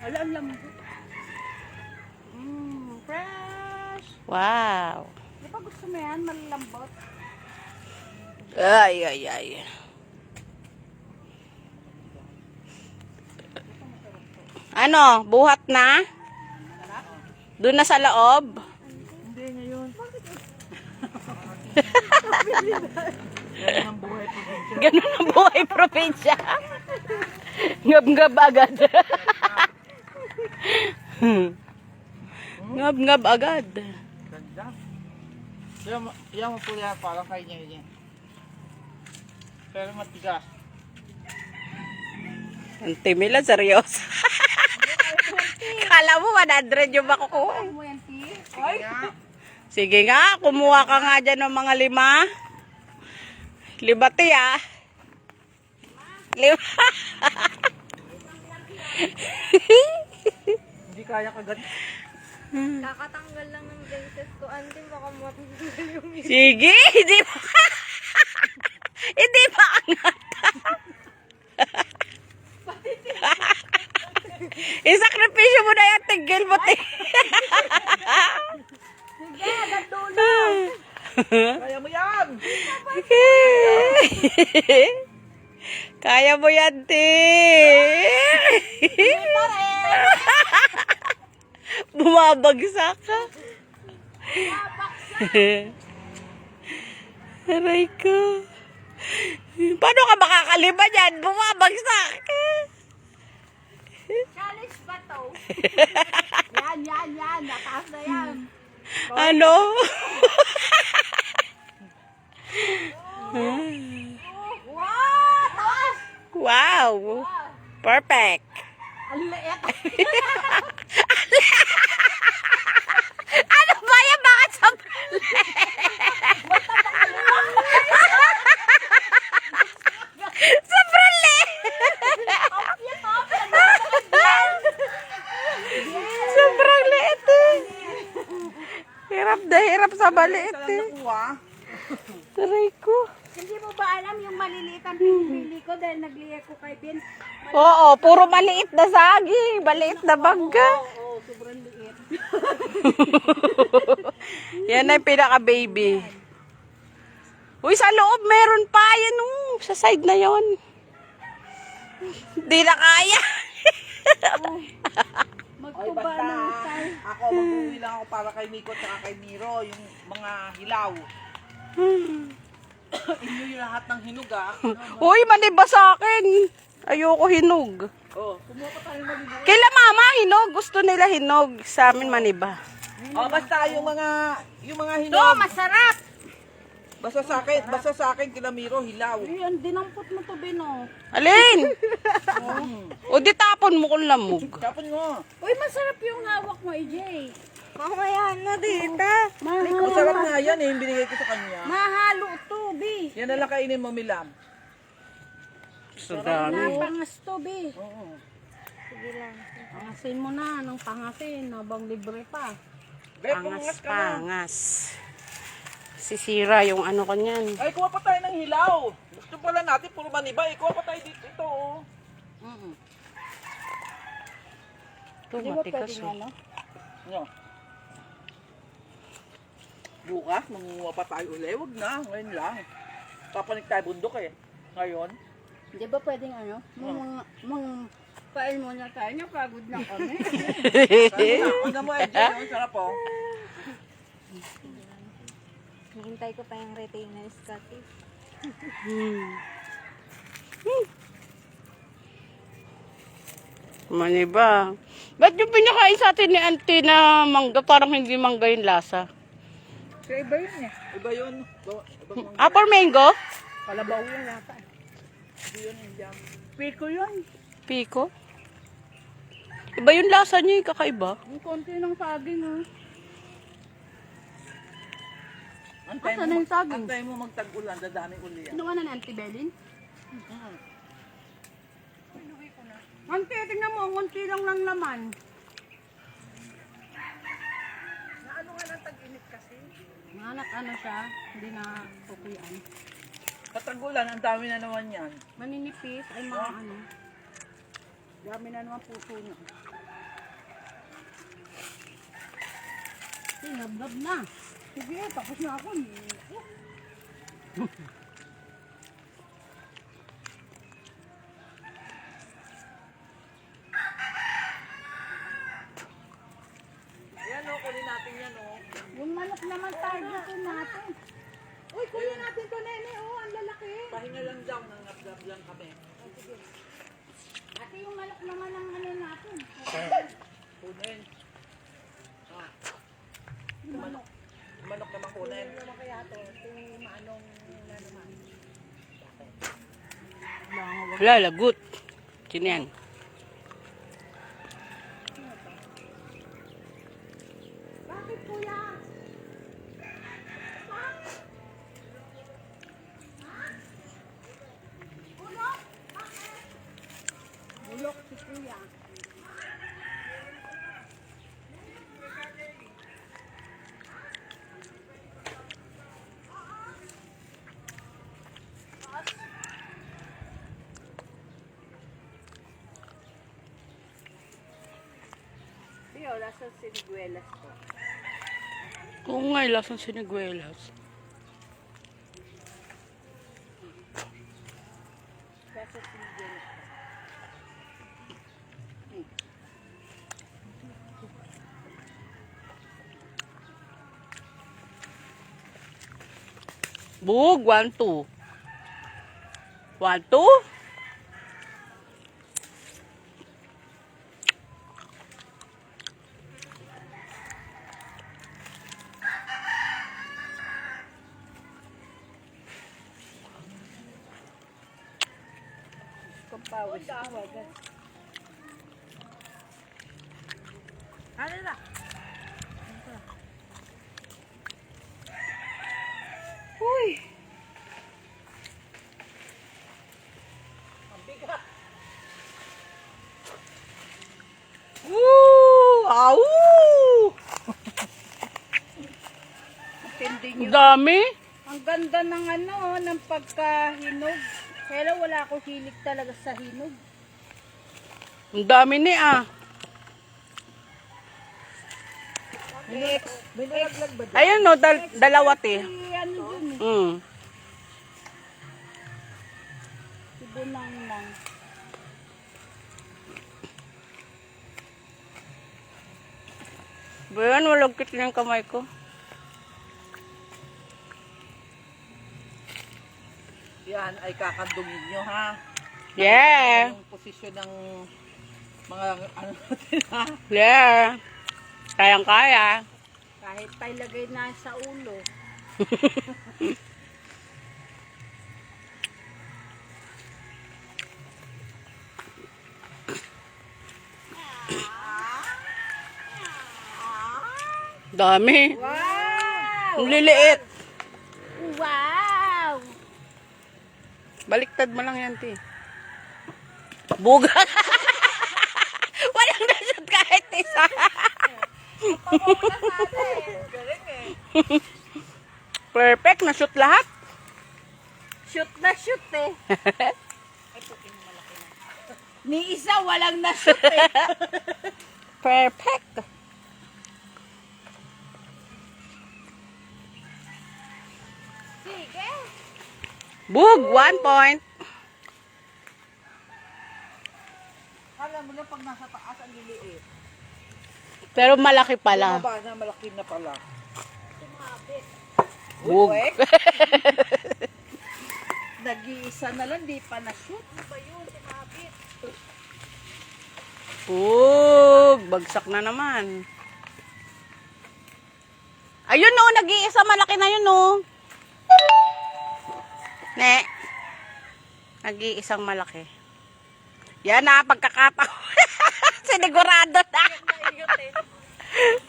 Wala, ang lambot. Fresh. Wow. Di ba gusto mo yan? Malalambot. Ay, ay, ay. Ano, buhat na? Doon na sa loob? Hindi, ngayon. Ganun ang buhay probinsya. Ngab-ngab agad. Ngab-ngab agad. Ganda. Yan mo po yan, parang kay niya yan. Pero matigas. Ang timila, seryoso. Kala mo 100 yung makukuha. Mo yan, T. Ay! Sige nga, kumuha ka nga dyan ng mga 5. Libati ah. 5. Hindi kaya kagat. Kakatanggal lang ng braces ko. Ante, baka matanggal yung Sige, hindi pa. Hindi pa angat. Isakripisyo mo na yan, tigil mo. Sige, agad dulo. Kaya mo yan! Kaya mo yan, Ti. Bumabagsak ka. Aray ko. Paano ka makakalima yan? Bumabagsak ka. Challenge ba to? Yan. Nataas na yan. Ano? Wow! Taas! Wow. Perfect. Ang liit. Ano ba yan? Bakit sobrang sobrang sobrang liit eh. Hirap na hirap sa maliit eh. Nakuha. Aray ko. Hindi mo ba alam yung maliliit ang pinipili ko dahil nagliya ko kay Ben? Oo, puro maliit na saging. Maliit na bangga. Oo, sobrang liit. Yan na yung pinaka-baby. Uy, sa loob meron pa. Yan sa side na yon. Hindi na kaya. Ay, Magkuba basta ng style. ako, mag-uwi lang ako para kay Miko at kay Miro, yung mga hilaw. Inyo yung lahat ng hinog ah. Uy, maniba sa akin. Ayoko hinog. Oh, kumuha pa tayo maliliit. Kaila mama, hinog. Gusto nila hinog. Sa amin maniba. Oh, basta yung mga Ito, hinog. masarap! Basta sa akin kila Miro, hilaw. Ayan, dinampot mo to, Ben, oh. Alin? O di tapon mo kung lamog. Tapon mo. Uy, masarap yung hawak mo, EJ. mamaya na, tita. Masarap nga yan eh, yung binigay ko sa kanya. Mahalo to, B. Yan na lang kainin mo, Milam. So dami. Napangas to, B. Oo. Sige lang. Pangasin mo na ng pangasin, habang libre pa. Bek, Pangas, pumungas ka na. pangas. Sisira yung ano kanyan. Ay, kuha pa tayo ng hilaw. Gusto pala natin, puro maniba. Eh, kuha pa tayo dito. Ito, oh. Ito, matigas oh. Ano? Bukas, mangunguha pa tayo ulit. Huwag na, ngayon lang. Papanik tayo bundok eh. Ngayon. Di ba pwedeng ano? Pain muna tayo, napagod na kami. Una mo, Edge. Ang sarap, oh. Hihintay ko pa yung retainer Scottish. Maniba. Ba't yung pinakain sa atin ni auntie na mangga, parang hindi mangga yung lasa? Iba yun eh. Iba yun. Ibang Apple mango? Kalabaw yan yata. hindi yun, hindi yan. Pico yun. Pico? Iba yung lasa niya, kakaiba. Yung konti ng saging, ha. Antay Asan na yung saging? Antay mo magtag-ulan, dadaming uli yan. Ano ka na ni Auntie Belin? Auntie, tingnan mo, konti lang ng laman. Naano nga lang tag-init kasi? Manak ano siya, hindi na tukuyan. Katag-ulan, ang dami na naman yan. Maninipis ay mga ano. Dami na naman puso niya. Lab na. Sige, tapos na ako. Ayan o, kunin natin yan o. Yung manok naman targetin natin. Uy, kunin natin to, nene. Oh, ang lalaki. Pahinga lang dyan, nangap-lap lang kami. Ate, yung manok naman ang ano natin. Kunin. Ah, Yung manok. manok naman kunin. Naman kaya to, kung maanong na naman. Wala, lagot. Sino yan? Bakit kuya? Bulok si kuya. Bio, nasa siniguelas ko. Oo nga, lasang siniguelas. Nasa siniguelas. Bug, 1, 2. 1, 2? Pawis ko agad. Ano na? Uy! Woo! Au! Tindi Ang nyo. dami. Ang ganda ng ano, ng pagkahinog. Kaya wala akong hilig talaga sa hinog. Ang dami ni ah. Binalaglag ba? Ayun no, dalawa te. Ano dun eh. Mm. Sibunang lang. Ba yan, malagkit na yung kamay ko. Yan ay kakandungin nyo ha. Yeah. Yung posisyon ng mga ano natin ha. Yeah. Kayang-kaya. Kahit tayo lagay na sa ulo. Dami. Wow! Ang liliit. Wow! Baliktad mo lang yan, te. Buga. Walang nashoot kahit isa. Pamawala sa atin. Galing eh. Perfect, nashoot lahat. Shoot na shoot eh. Ni isa walang na-shoot eh. Perfect. Sige. Bug, 1 point. Alam mo na pag nasa taas ang liliit. Pero malaki pala. Bumaba na, malaki na pala. Bug. Nag-iisa na lang, di pa na-shoot. Bug, bagsak na naman. Ayun no, nag-iisa malaki na yun no. Ne. Nag-iisang malaki. Yan na, pagkakataon. Sinigurado na.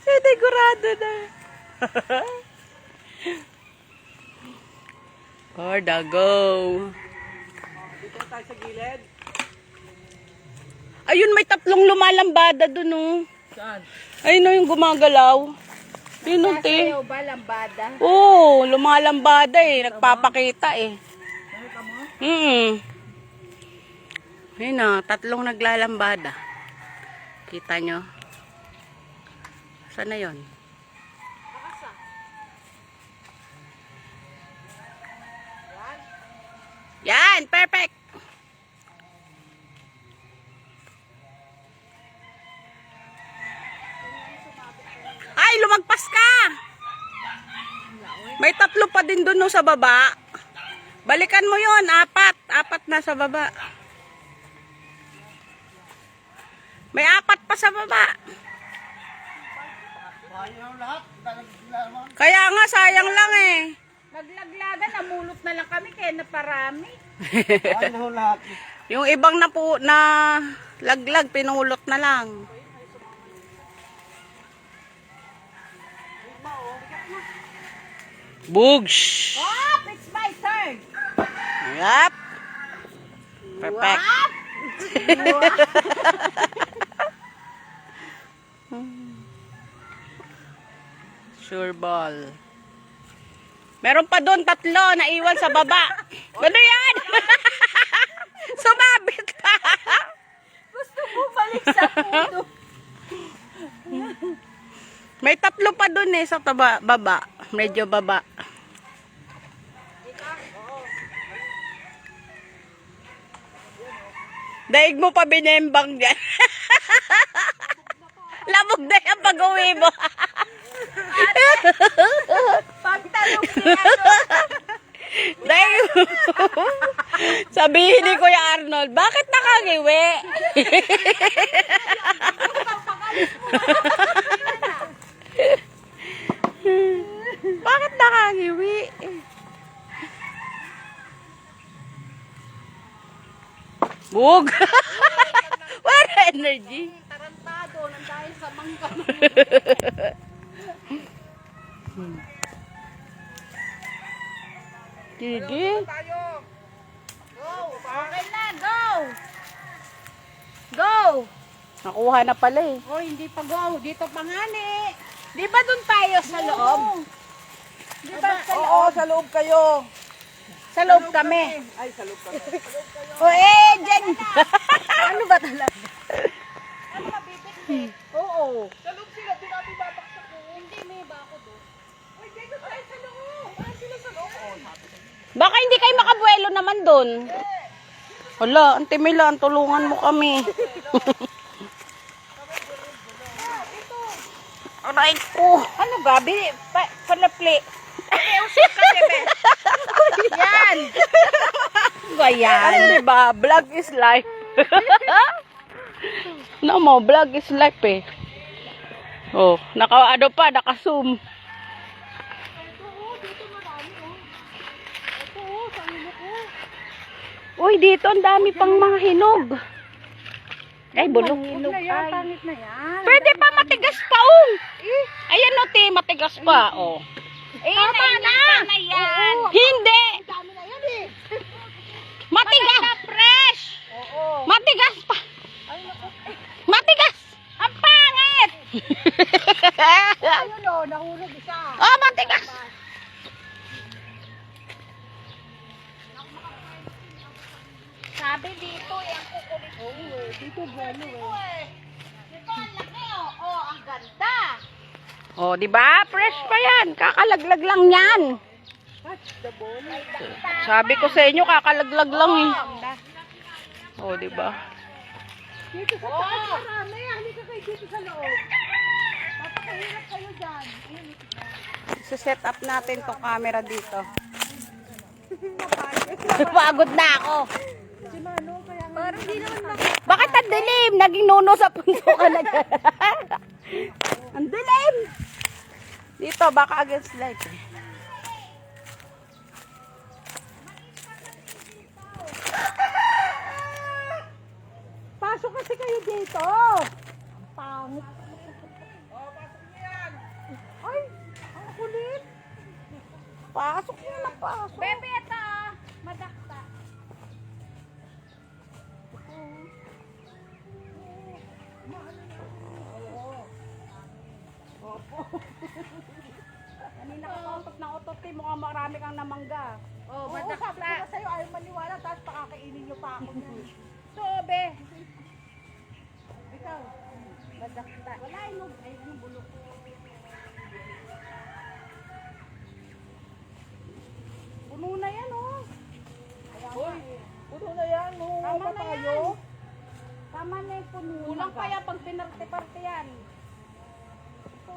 Sinigurado na. Gorda, go. Dito tayo sa gilid. Ayun, may tatlong lumalambada dun oh. Saan? Ayun oh, yung gumagalaw. Yun oh, te. Sasayaw ba, lambada? Oo, lumalambada eh. Nagpapakita eh. Nakita mo? Ayun na, tatlong naglalambada. Kita nyo? Saan na yun? Yan, perfect. Ay, lumagpas ka. May 3 pa din doon no, sa baba. Balikan mo yon, 4 na sa baba. May 4 pa sa baba. Sayang lahat. Naman. Kaya nga, sayang lang eh. Naglaglagan, namulot na lang kami kaya naparami. Sayang lahat. Yung ibang na laglag, pinulot na lang. Bugs! Oh, it's my turn. Yup. Perfect. Sure ball. Meron pa doon 3 na iwan sa baba. Ano yan? Sumabit ka. Gusto mo balik sa puno. May 3 pa doon eh sa baba. Medyo baba. Daig mo pa binembang dyan. Labog na yung pag-uwi mo. Pagtalong niya, ano? Daig mo. Sabihin ni Kuya Arnold, bakit nakangiwi? Bakit nakangiwi? Bug! Wala energy. Tarantado, nandahil sa mangga. Gigi. Okay na, go! Go! Nakuha na pala eh. Oh, hindi pa go. Dito pa nga ni. Di ba dun tayo sa loob? Di ba sa loob? Oo, sa loob kayo. Sa loob kami. Ay, sa loob kami. O eh, dyan. Ano ba talaga? Ano mabibit? Oo. Sa loob sila, di natin babaksak ko. Hindi, may bako doon. Uy, dito tayo sa loob. Ah, sila sa loob. Oo, sabi ko. Baka hindi kayo makabuelo naman doon. Wala, Auntie Milan, tulungan mo kami. Aray ko. Ano gabi? Palapli. Okay, usap ka, bebe. Yan. Gayan. Ano diba? Vlog is life. No mo, vlog is life eh. Oh, naka-ano pa, naka-zoom. Uy, dito ang dami pang mga hinog. Ay, bulok. Huwag na yan, pangit na yan. Pwede pa matigas pa, oh. Ayan o, te, matigas pa, oh. Tama na. yan. Hindi. Dami na yan eh. Matigas. Fresh. Oo. Matigas pa. Matigas. Ang pangit. Ayun o, nahulog isa. Oh, matigas. Sabi dito, yung kukulit. Oo, dito bueno eh. Dito, ang laki oh. Oh, ang ganda. Oh, di ba? Fresh pa yan. Kakalaglag lang yan. Sabi ko sa inyo, kakalaglag lang eh. Oh, di ba? Dito sa taas marami. Halika kayo dito sa loob. Papakahirap kayo dyan. Set up natin tong camera dito. Pagod na ako. Parang di naman na. Bakit ang dilim? Naging nuno sa punto ka na dyan. Ang dilim! Dito, baka against light. Eh. Pasok kasi kayo dito. Pangit. Ay, ang kulit. Pasok mo na, pasok. Bebe, ito. Madakta. Kanina ka pautot ng utot, eh. Mukhang marami kang namangga. Oh, Oo, madakta. sabi ko na sa'yo, ayaw maniwala, tapos pakakainin niyo pa ako niyan. So, be. Ikaw, madakta. Wala, yung bulok. Puno na yan, oh. Uy, tayo. Tama na yung puno. Kulang pa yan pag pinarte-parte yan. Ito.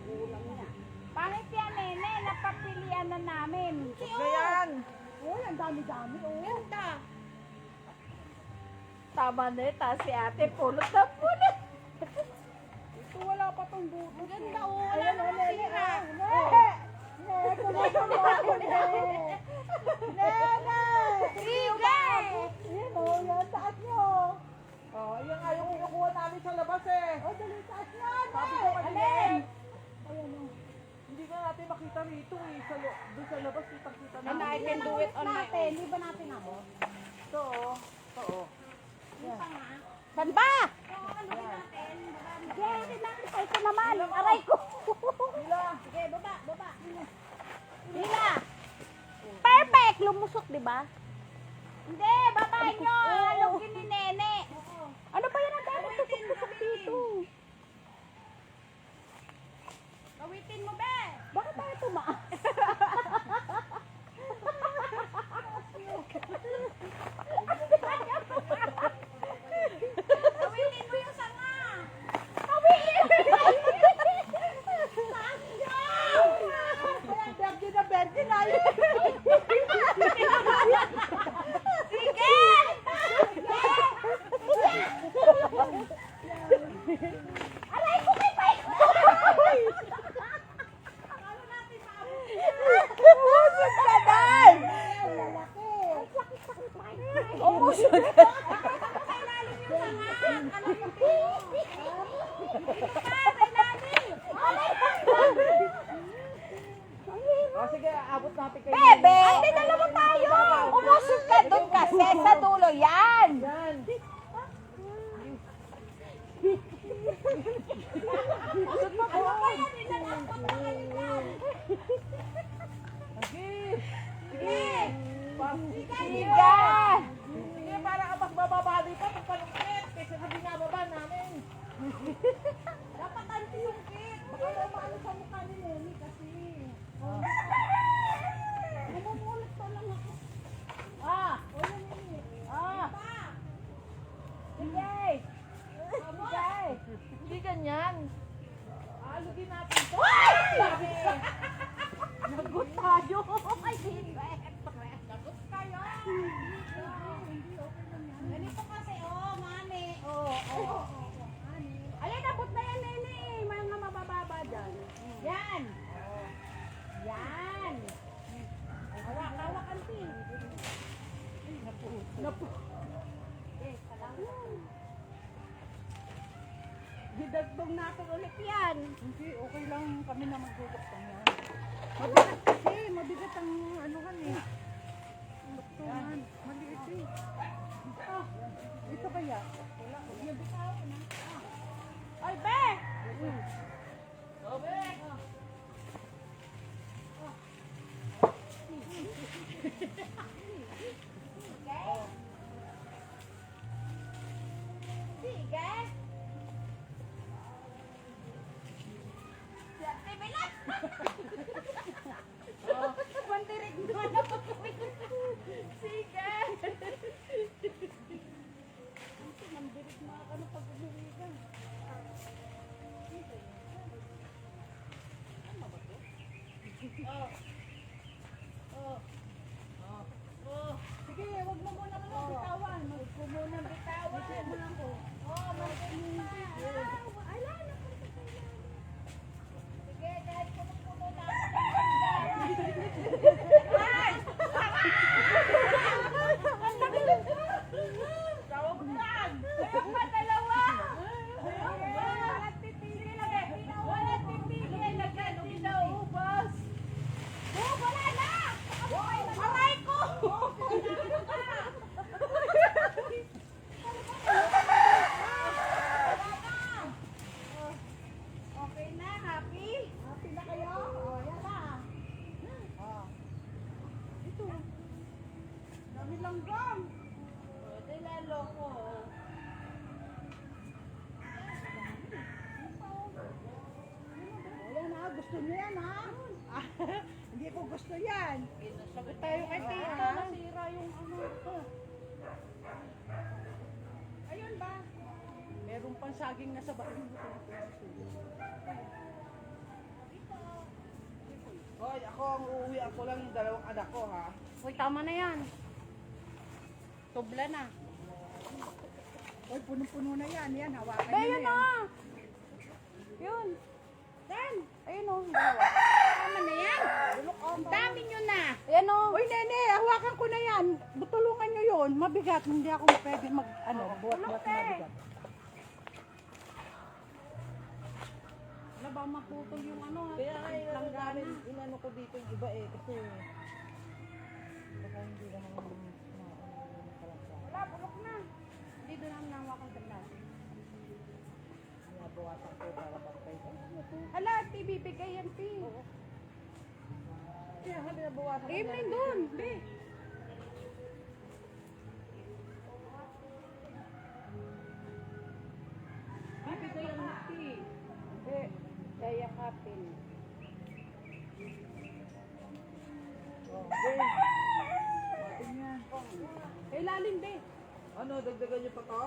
Kulang na. Pangit yan, nene. Napapilian na namin. Ganyan. Oh, ang dami-dami. Oh. Ganda. Tama na yun. Tapos si ate, pulot na pulot. Ito wala pa tong buto. Ganda, oh. Wala na sira. Sige! Yan o, yan taas nyo. Oh, yan nga yung kinukuha namin sa labas eh. Oh, dali taas yan. Sabi ko kanina Alin? eh. Hindi nga natin makita rito eh. Doon sa labas, kita-kita And I can do it on my own. Hindi ba natin ako? Ito oh. Ito oh. Saan ba? Sige, natin pa ito naman. Aray ko. Hila. Sige, baba. Hila. Perfect. Lumusok, di ba? Hindi, baba nyo. Halugin ni Nene. Ano ba yan ang dami tusok-tusok dito? Kawitin mo, be! Bakit tayo tumaas? Kawitin mo yung sanga! Berge na berge na yun. Sige! Aray ko kay Pai! Umusog ka dan! Umusog ka. Oh, sige, abot natin kayo. Bebe! Ate, dalawa tayo! Umusog ka doon kasi sa dulo yan! Yan. Ano ba yan? Inalakot na kayo yan! Sige. Sige! Sige. Siga! Sige, para kapag bababa dito, pagpalungkit. Kasi sabi nga baba namin. Dapat anti yung kit! Baka maano sa mukha ni Nemi kasi. Namumulot pa lang ako. Wala Nemi. Sige! Sige! Hindi ganyan. Alugin natin ito. Sabi! Nagot tayo! Ay, hindi! Nagot kayo! Ganito kasi, mami. Alin, nabot na yan, nene. Mga mabababa dyan. Yan! Yan! Hawak, anti. Napu. Hidagdong natin ulit yan. Hindi, okay lang kami na magduduktong yan. Mabigat kasi, mabigat ang anuhan eh. Duktungan. Maliit eh. Ito kaya? Ay, be! Sige. Mandirig doon ako. Sige. Mandirig mga ka na pag-uwi ka. Sige, wag mo muna bitawan. Wag mo muna bitawan. Sige, kahit puno na Tawag yan! Ayun pa, dalawa! Walang titigil. Walang titigil. Nagkatinaubos. Wala na! Aray ko! Okay na, happy? Happy na kayo? Yan na. Ito. Dami langgam. Pwede lalo ko. Yan ha, gusto niyo yan ha? Hindi ko gusto yan. Sagot tayo kay Tito, nasira yung ano. Meron pang saging na sa bahay. Hoy, ako ang uuwi. Ako lang yung dalawang anak ko, ha? Uy, tama na yan. Tubla na. Oy, punong-puno na yan. Yan, hawakan Ba, niyo yun na yan. na. Yun. Dan. Ayun o. Dalawa. Tama na yan. Ang dami nyo na. Ayan o. Uy, nene, hawakan ko na yan. Butulungan niyo yun. Mabigat. Hindi ako pwede mag, buhat-buhat na mabigat. Wala ba maputol yung ano ha? Kaya nga Langgana. inano ko dito yung iba eh. Kasi baka hindi naman Wala, bulok na. Hindi doon ang nawakan sa lahat. nabawasan ko para pantay. Hala, Ti, bibigay yan, Ti. Kaya nga binabawasan ko. Evening doon, Ti. Bibigay yan, Ti. Eh, yayakapin. Eh, lalim, Ti. Ano, dagdagan niyo pa to?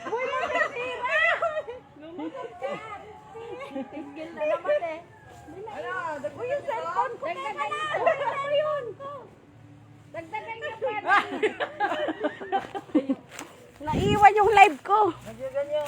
Uy, nasira! Lumusot ka! Tingil na naman eh. Ano, dagdagan Uy, yung niyo to? cellphone ko, teka na! Uy, na yun! Dagdagan niyo pa. Naiwan yung live ko. Dagdagan niyo.